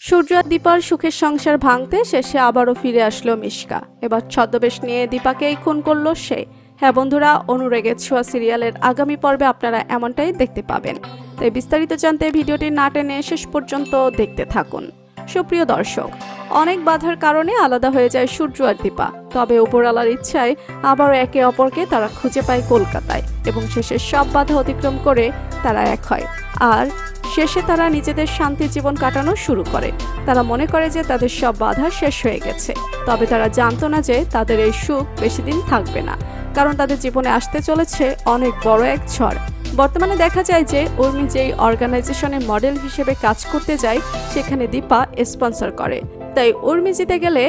সূর্য আর দীপার সুখের সংসার ভাঙতে শেষে আবারও ফিরে আসলো মিশকা। এবার ছদ্মবেশ নিয়ে দীপাকেই খুন করলো সে। হ্যাঁ বন্ধুরা, অনুরাগের ছোঁয়া সিরিয়ালের আগামী পর্বে আপনারা এমনটাই দেখতে পাবেন। তাই বিস্তারিত জানতে ভিডিওটি না টেনে শেষ পর্যন্ত দেখতে থাকুন। সুপ্রিয় দর্শক, অনেক বাধার কারণে আলাদা হয়ে যায় সূর্য আর দীপা। তবে উপরওয়ালার ইচ্ছায় আবারও একে অপরকে তারা খুঁজে পায় কলকাতায় এবং শেষে সব বাধা অতিক্রম করে তারা এক হয়। আর শেষে তারা নিজেদের শান্তির জীবন কাটানো শুরু করে। তারা মনে করে যে তাদের সব বাধা শেষ হয়ে গেছে। তবে তারা জানতো না যে তাদের এই সুখ বেশি দিন থাকবে না, কারণ তাদের জীবনে আসতে চলেছে অনেক বড় এক ঝড়। বর্তমানে দেখা যায় যে উর্মি যেই অর্গানাইজেশনে মডেল হিসেবে কাজ করতে যায় সেখানে দীপা স্পন্সর করে। তাই উর্মি জিতে গেলে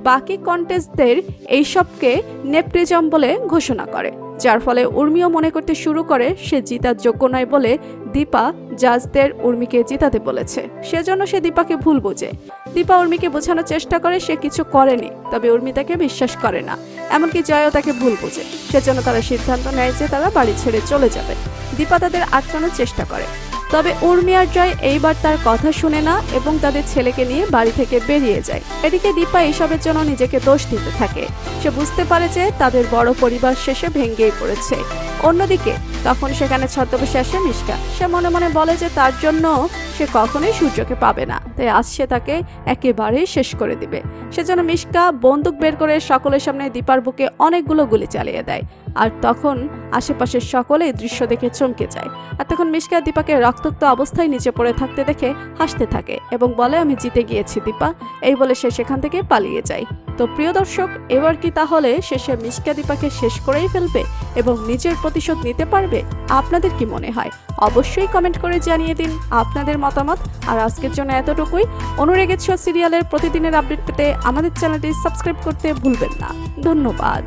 বাকি কন্টেস্টদের এইসবকে নেপোটিজম বলে ঘোষণা করে, যার ফলে উর্মিও মনে করতে শুরু করে সে জিতার যোগ্য নয় বলে দীপা জাজদের উর্মিকে জিতাতে বলেছে। সেজন্য সে দীপাকে ভুল বোঝে। দীপা উর্মিকে বোঝানোর চেষ্টা করে সে কিছু করেনি, তবে উর্মি তাকে বিশ্বাস করে না। এমনকি জয়ও তাকে ভুল বোঝে। সেজন্য তারা সিদ্ধান্ত নেয় যে তারা বাড়ি ছেড়ে চলে যাবে। দীপা তাদের আটকানোর চেষ্টা করে, তবে উর্মি আর জয় এইবার তার কথা শুনে না এবং তাদের ছেলেকে নিয়ে বাড়ি থেকে বেরিয়ে যায়। এদিকে দীপা এসবের জন্য নিজেকে দোষ দিতে থাকে। সে বুঝতে পারে যে তাদের বড় পরিবার শেষে ভেঙেই পড়েছে। অন্যদিকে তখন সেখানে ছদ্মবেশে আসে মিশকা। সে মনে মনে বলে যে তার জন্য সে কখনোই সূর্যকে পাবে না, তাই আজ সে তাকে একেবারেই শেষ করে দিবে। সেজন্য মিশকা বন্দুক বের করে সকলের সামনে দীপার বুকে অনেকগুলো গুলি চালিয়ে দেয়। আর তখন আশেপাশের সকলে এই দৃশ্য দেখে চমকে যায়। আর তখন মিশকা দীপাকে রক্তাক্ত অবস্থায় নিচে পড়ে থাকতে দেখে হাসতে থাকে এবং বলে, আমি জিতে গিয়েছি দীপা। এই বলে সে সেখান থেকে পালিয়ে যায়। তো প্রিয় দর্শক, এবার কি তাহলে শেষে মিশকা দীপাকে শেষ করেই ফেলবে এবং নিজের প্রতিশোধ নিতে পারবে? আপনাদের কি মনে হয়? অবশ্যই কমেন্ট করে জানিয়ে দিন আপনাদের মতামত। আর আজকের জন্য এতটুকুই। অনুরাগের ছোঁয়া সিরিয়ালের প্রতিদিনের আপডেট পেতে আমাদের চ্যানেলটি সাবস্ক্রাইব করতে ভুলবেন না। ধন্যবাদ।